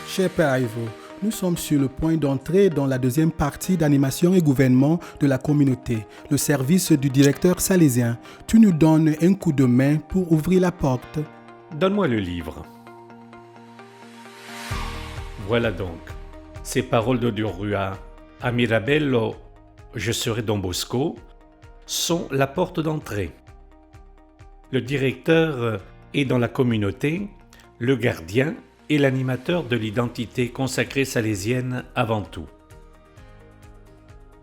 Cher Père Ivo, nous sommes sur le point d'entrer dans la deuxième partie d'animation et gouvernement de la communauté, le service du directeur salésien. Tu nous donnes un coup de main pour ouvrir la porte. Donne-moi le livre. Voilà donc, ces paroles de Durrua à Mirabello, je serai Don Bosco, sont la porte d'entrée. Le directeur est dans la communauté, le gardien et l'animateur de l'identité consacrée salésienne avant tout.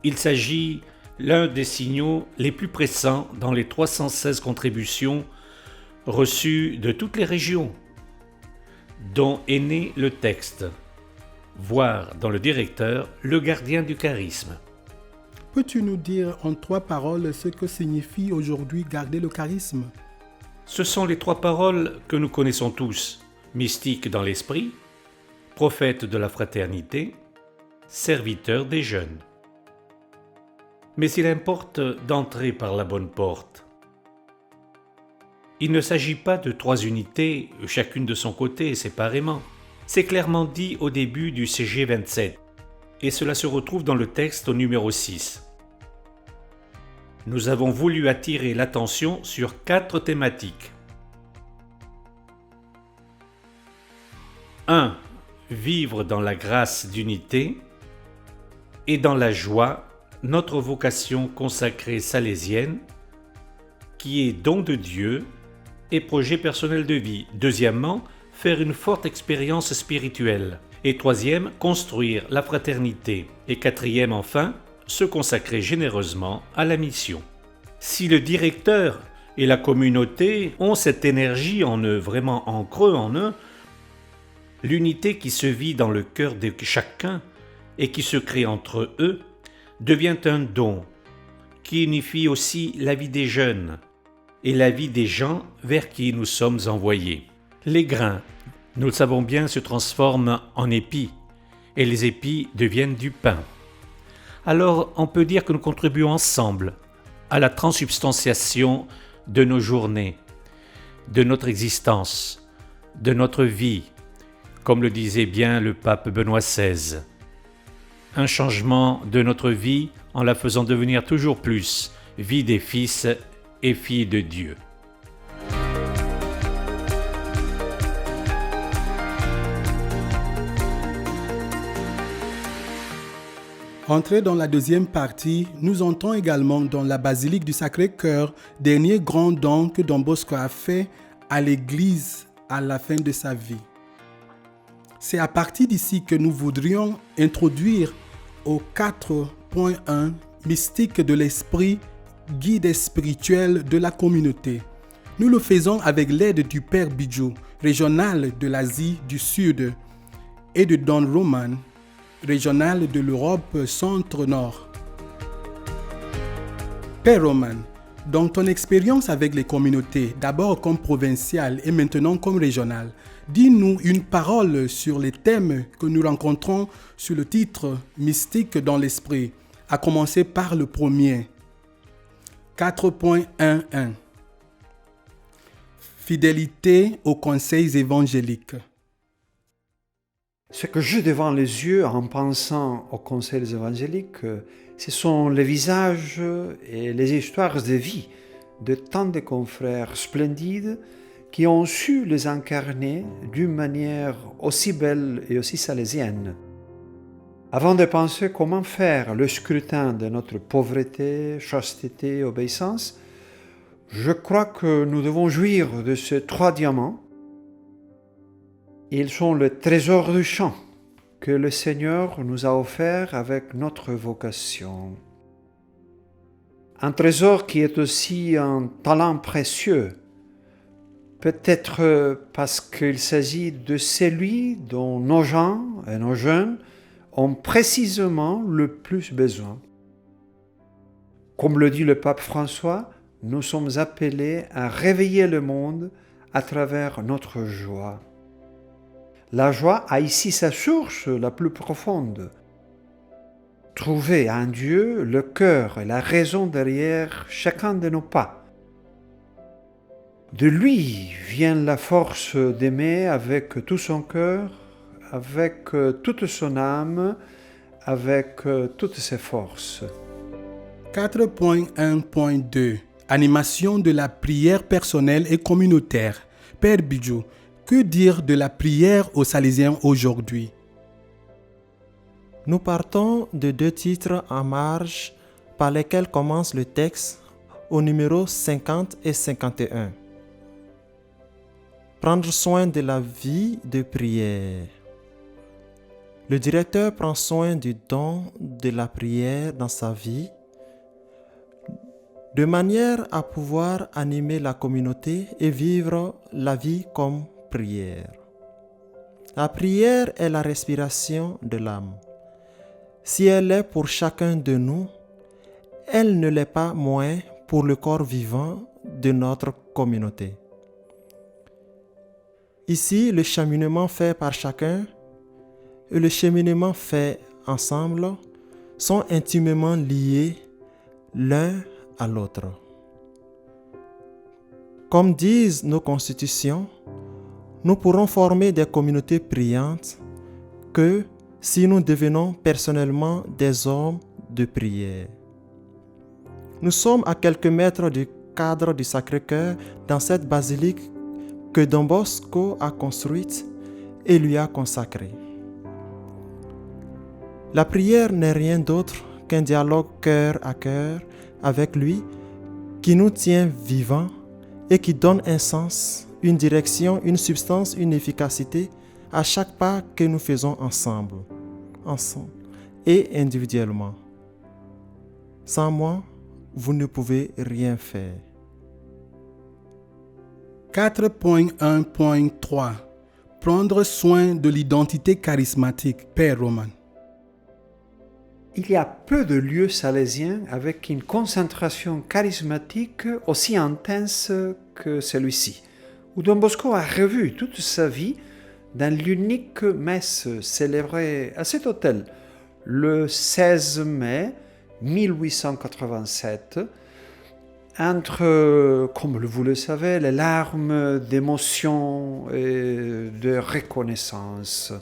Il s'agit l'un des signaux les plus pressants dans les 316 contributions reçues de toutes les régions, dont est né le texte. Voir dans le directeur le gardien du charisme. Peux-tu nous dire en 3 paroles ce que signifie aujourd'hui garder le charisme? Ce sont les 3 paroles que nous connaissons tous. Mystique dans l'esprit, prophète de la fraternité, serviteur des jeunes. Mais il importe d'entrer par la bonne porte. Il ne s'agit pas de 3 unités, chacune de son côté, séparément. C'est clairement dit au début du CG 27, et cela se retrouve dans le texte au numéro 6. Nous avons voulu attirer l'attention sur 4 thématiques. 1. Vivre dans la grâce d'unité et dans la joie, notre vocation consacrée salésienne, qui est don de Dieu et projet personnel de vie. Deuxièmement, faire une forte expérience spirituelle. Et troisième, construire la fraternité. Et quatrième, enfin, se consacrer généreusement à la mission. Si le directeur et la communauté ont cette énergie en eux, vraiment en creux en eux, l'unité qui se vit dans le cœur de chacun et qui se crée entre eux devient un don qui unifie aussi la vie des jeunes et la vie des gens vers qui nous sommes envoyés. Les grains, nous le savons bien, se transforment en épis et les épis deviennent du pain. Alors on peut dire que nous contribuons ensemble à la transubstantiation de nos journées, de notre existence, de notre vie, comme le disait bien le pape Benoît XVI. Un changement de notre vie en la faisant devenir toujours plus vie des fils et filles de Dieu. Entré dans la deuxième partie, nous entrons également dans la basilique du Sacré-Cœur, dernier grand don que Don Bosco a fait à l'Église à la fin de sa vie. C'est à partir d'ici que nous voudrions introduire au 4.1 mystique de l'esprit, guide spirituel de la communauté. Nous le faisons avec l'aide du Père Bidjou, régional de l'Asie du Sud, et de Don Roman, régional de l'Europe centre-nord. Père Roman, dans ton expérience avec les communautés, d'abord comme provincial et maintenant comme régional, dis-nous une parole sur les thèmes que nous rencontrons sur le titre « Mystique dans l'esprit », à commencer par le premier. 4.11 Fidélité aux conseils évangéliques. Ce que j'ai devant les yeux en pensant aux conseils évangéliques, ce sont les visages et les histoires de vie de tant de confrères splendides qui ont su les incarner d'une manière aussi belle et aussi salésienne. Avant de penser comment faire le scrutin de notre pauvreté, chasteté, obéissance, je crois que nous devons jouir de ces 3 diamants. Ils sont le trésor du champ que le Seigneur nous a offert avec notre vocation. Un trésor qui est aussi un talent précieux, peut-être parce qu'il s'agit de celui dont nos gens et nos jeunes ont précisément le plus besoin. Comme le dit le pape François, nous sommes appelés à réveiller le monde à travers notre joie. La joie a ici sa source la plus profonde. Trouver en Dieu le cœur et la raison derrière chacun de nos pas. De lui vient la force d'aimer avec tout son cœur, avec toute son âme, avec toutes ses forces. 4.1.2 Animation de la prière personnelle et communautaire. Père Bidjou, que dire de la prière aux Salésiens aujourd'hui? Nous partons de 2 titres en marge par lesquels commence le texte au numéro 50 et 51. Prendre soin de la vie de prière. Le directeur prend soin du don de la prière dans sa vie, de manière à pouvoir animer la communauté et vivre la vie comme prière. La prière est la respiration de l'âme. Si elle est pour chacun de nous, elle ne l'est pas moins pour le corps vivant de notre communauté. Ici, le cheminement fait par chacun et le cheminement fait ensemble sont intimement liés l'un à l'autre. Comme disent nos constitutions, nous pourrons former des communautés priantes que si nous devenons personnellement des hommes de prière. Nous sommes à quelques mètres du cadre du Sacré-Cœur dans cette basilique que Don Bosco a construite et lui a consacrée. La prière n'est rien d'autre qu'un dialogue cœur à cœur avec lui qui nous tient vivants et qui donne un sens, une direction, une substance, une efficacité à chaque pas que nous faisons ensemble et individuellement. Sans moi, vous ne pouvez rien faire. 4.1.3 Prendre soin de l'identité charismatique. Père Roman. Il y a peu de lieux salésiens avec une concentration charismatique aussi intense que celui-ci, où Don Bosco a revu toute sa vie dans l'unique messe célébrée à cet hôtel le 16 mai 1887, entre, comme vous le savez, les larmes d'émotion et de reconnaissance.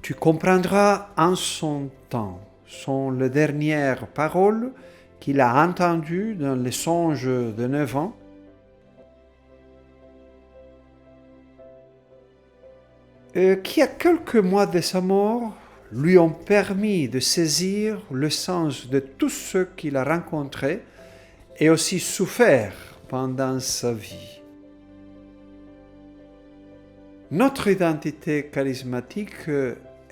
Tu comprendras en son temps, sont les dernières paroles qu'il a entendues dans les songes de 9 ans. Qui, à quelques mois de sa mort, lui ont permis de saisir le sens de tout ce qu'il a rencontré et aussi souffert pendant sa vie. Notre identité charismatique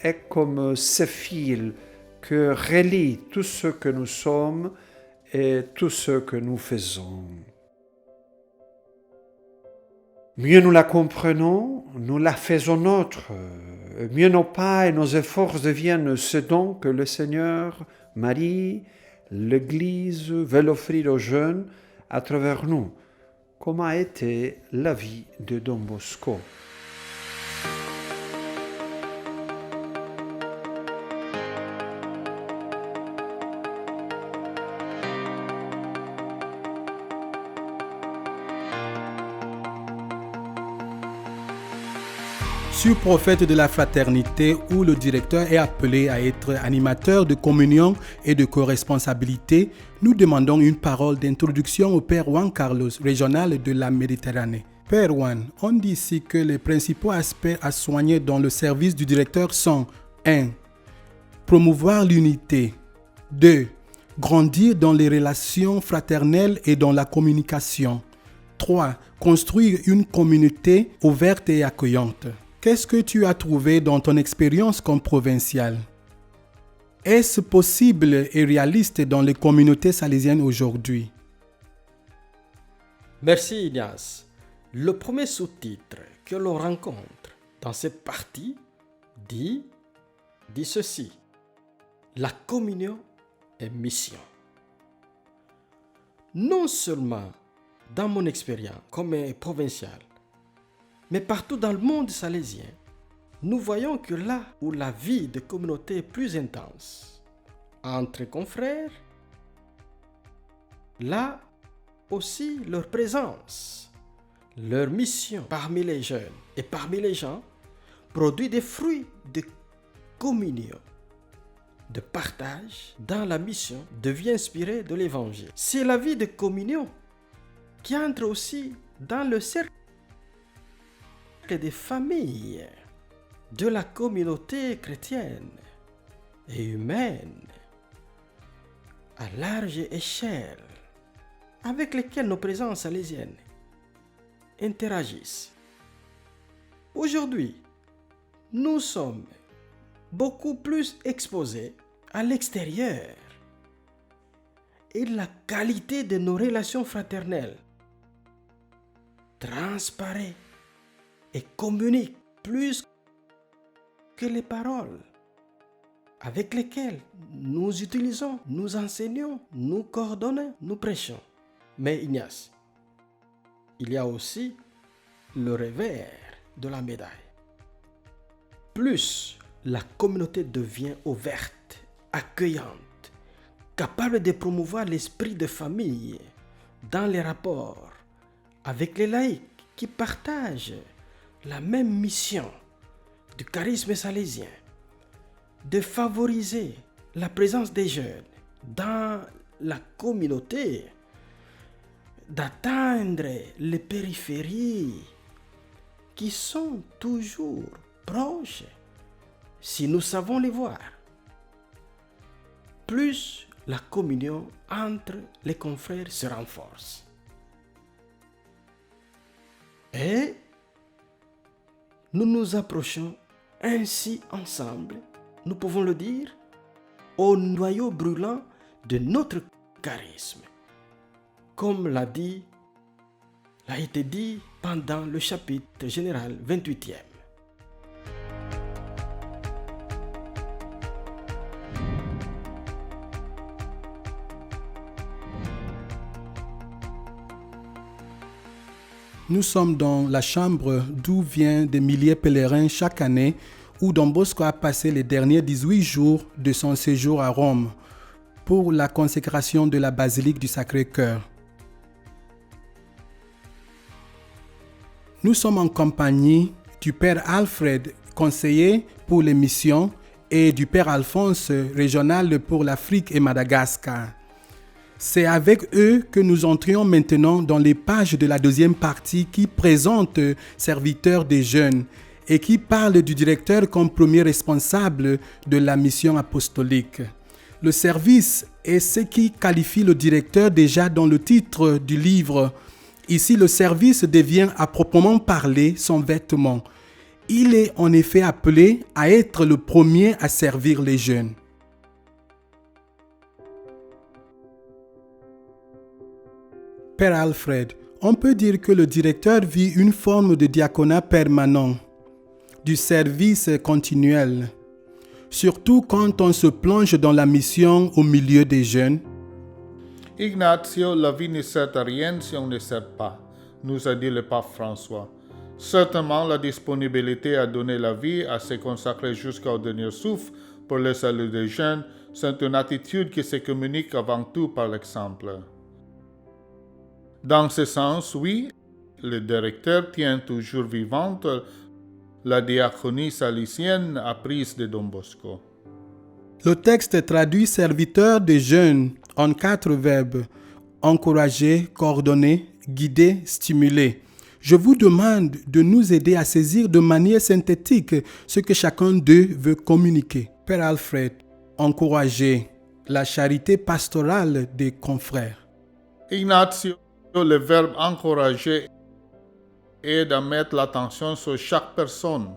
est comme ce fil que relie tout ce que nous sommes et tout ce que nous faisons. Mieux nous la comprenons, nous la faisons nôtre. Mieux nos pas et nos efforts deviennent ce don que le Seigneur, Marie, l'Église veulent offrir aux jeunes à travers nous, comme a été la vie de Don Bosco. Sur-prophète de la fraternité où le directeur est appelé à être animateur de communion et de co-responsabilité, nous demandons une parole d'introduction au Père Juan Carlos, régional de la Méditerranée. Père Juan, on dit ici que les principaux aspects à soigner dans le service du directeur sont 1. Promouvoir l'unité. 2. Grandir dans les relations fraternelles et dans la communication. 3. Construire une communauté ouverte et accueillante. Qu'est-ce que tu as trouvé dans ton expérience comme provincial? Est-ce possible et réaliste dans les communautés salésiennes aujourd'hui? Merci Ignace. Le premier sous-titre que l'on rencontre dans cette partie dit ceci: la communion est mission. Non seulement dans mon expérience comme provincial, mais partout dans le monde salésien, nous voyons que là où la vie de communauté est plus intense, entre confrères, là aussi leur présence, leur mission parmi les jeunes et parmi les gens produit des fruits de communion, de partage dans la mission, de vie inspirée de l'Évangile. C'est la vie de communion qui entre aussi dans le cercle des familles de la communauté chrétienne et humaine à large échelle avec lesquelles nos présences salésiennes interagissent. Aujourd'hui, nous sommes beaucoup plus exposés à l'extérieur et la qualité de nos relations fraternelles transparaît et communique plus que les paroles avec lesquelles nous utilisons, nous enseignons, nous coordonnons, nous prêchons. Mais Ignace, il y a aussi le revers de la médaille. Plus la communauté devient ouverte, accueillante, capable de promouvoir l'esprit de famille dans les rapports avec les laïcs qui partagent la même mission du charisme salésien, de favoriser la présence des jeunes dans la communauté, d'atteindre les périphéries qui sont toujours proches si nous savons les voir. Plus la communion entre les confrères se renforce. Et nous nous approchons ainsi ensemble, nous pouvons le dire, au noyau brûlant de notre charisme. Comme l'a été dit pendant le chapitre général 28e. Nous sommes dans la chambre d'où viennent des milliers de pèlerins chaque année, où Don Bosco a passé les derniers 18 jours de son séjour à Rome pour la consécration de la basilique du Sacré-Cœur. Nous sommes en compagnie du Père Alfred, conseiller pour les missions, et du Père Alphonse, régional pour l'Afrique et Madagascar. C'est avec eux que nous entrions maintenant dans les pages de la deuxième partie qui présente Serviteurs des jeunes et qui parle du directeur comme premier responsable de la mission apostolique. Le service est ce qui qualifie le directeur déjà dans le titre du livre. Ici, le service devient à proprement parler son vêtement. Il est en effet appelé à être le premier à servir les jeunes. Père Alfred, on peut dire que le directeur vit une forme de diaconat permanent, du service continuel, surtout quand on se plonge dans la mission au milieu des jeunes. Ignacio, la vie ne sert à rien si on ne sert pas, nous a dit le pape François. Certainement, la disponibilité à donner la vie, à se consacrer jusqu'au dernier souffle pour le salut des jeunes, c'est une attitude qui se communique avant tout par l'exemple. Dans ce sens, oui, le directeur tient toujours vivante la diaconie salesienne apprise de Don Bosco. Le texte traduit serviteur des jeunes en 4 verbes: encourager, coordonner, guider, stimuler. Je vous demande de nous aider à saisir de manière synthétique ce que chacun d'eux veut communiquer. Père Alfred, encourager, la charité pastorale des confrères. Ignacio, le verbe encourager aide à mettre l'attention sur chaque personne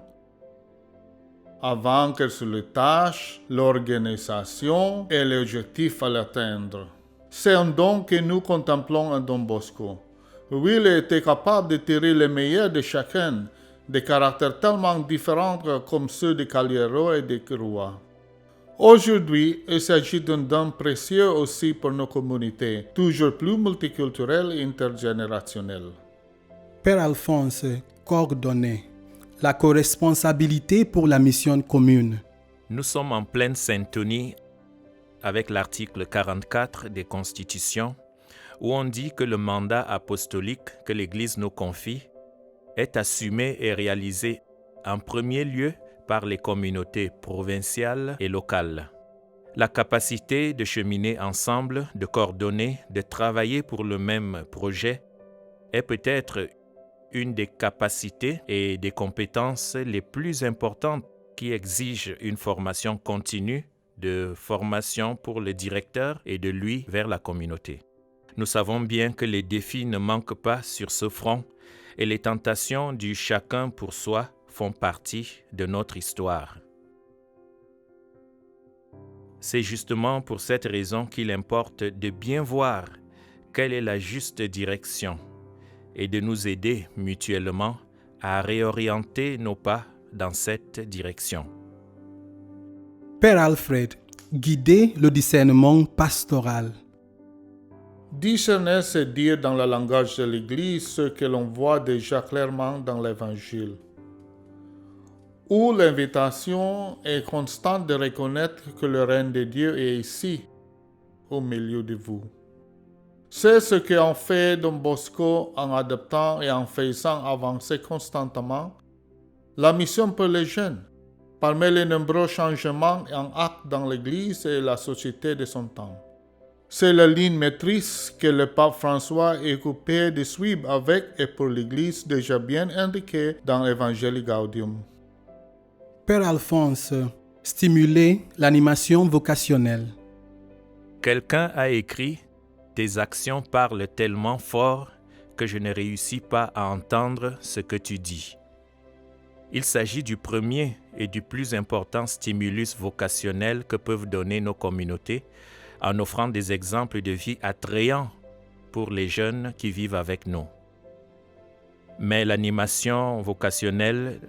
avant qu'elle se le tâche, l'organisation et l'objectif à l'atteindre. C'est un don que nous contemplons en Don Bosco, où il était capable de tirer le meilleur de chacun, des caractères tellement différents comme ceux de Caliero et de Crua. Aujourd'hui, il s'agit d'un don précieux aussi pour nos communautés, toujours plus multiculturelles et intergénérationnelles. Père Alphonse, coordonner, la corresponsabilité pour la mission commune. Nous sommes en pleine syntonie avec l'article 44 des Constitutions, où on dit que le mandat apostolique que l'Église nous confie est assumé et réalisé en premier lieu par les communautés provinciales et locales. La capacité de cheminer ensemble, de coordonner, de travailler pour le même projet est peut-être une des capacités et des compétences les plus importantes qui exigent une formation continue de formation pour le directeur et de lui vers la communauté. Nous savons bien que les défis ne manquent pas sur ce front et les tentations du chacun pour soi font partie de notre histoire. C'est justement pour cette raison qu'il importe de bien voir quelle est la juste direction et de nous aider mutuellement à réorienter nos pas dans cette direction. Père Alfred, guidez le discernement pastoral. Discerner, c'est dire dans le langage de l'Église ce que l'on voit déjà clairement dans l'Évangile, où l'invitation est constante de reconnaître que le règne de Dieu est ici, au milieu de vous. C'est ce qu'ont fait Don Bosco en adoptant et en faisant avancer constamment la mission pour les jeunes, parmi les nombreux changements en acte dans l'Église et la société de son temps. C'est la ligne maîtrise que le pape François est occupé de suivre avec et pour l'Église déjà bien indiquée dans l'Evangelii Gaudium. Père Alphonse, stimuler l'animation vocationnelle. Quelqu'un a écrit « Tes actions parlent tellement fort que je ne réussis pas à entendre ce que tu dis ». Il s'agit du premier et du plus important stimulus vocationnel que peuvent donner nos communautés en offrant des exemples de vie attrayants pour les jeunes qui vivent avec nous. Mais l'animation vocationnelle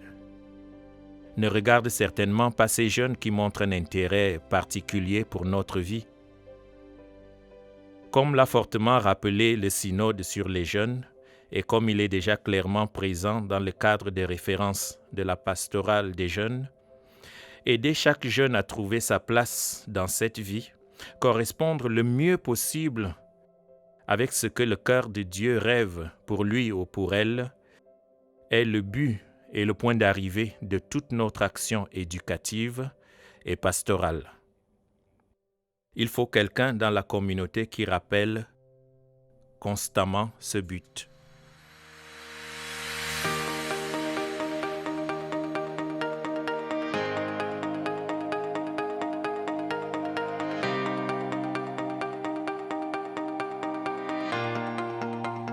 ne regarde certainement pas ces jeunes qui montrent un intérêt particulier pour notre vie. Comme l'a fortement rappelé le synode sur les jeunes, et comme il est déjà clairement présent dans le cadre des références de la pastorale des jeunes, aider chaque jeune à trouver sa place dans cette vie, correspondre le mieux possible avec ce que le cœur de Dieu rêve pour lui ou pour elle, est le but et le point d'arrivée de toute notre action éducative et pastorale. Il faut quelqu'un dans la communauté qui rappelle constamment ce but.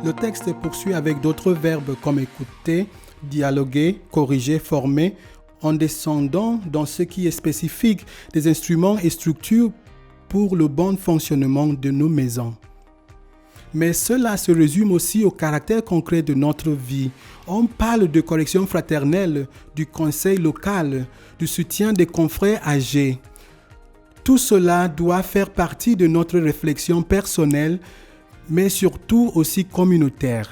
Le texte poursuit avec d'autres verbes comme écouter, dialoguer, corriger, former, en descendant dans ce qui est spécifique des instruments et structures pour le bon fonctionnement de nos maisons. Mais cela se résume aussi au caractère concret de notre vie. On parle de correction fraternelle, du conseil local, du soutien des confrères âgés. Tout cela doit faire partie de notre réflexion personnelle, mais surtout aussi communautaire.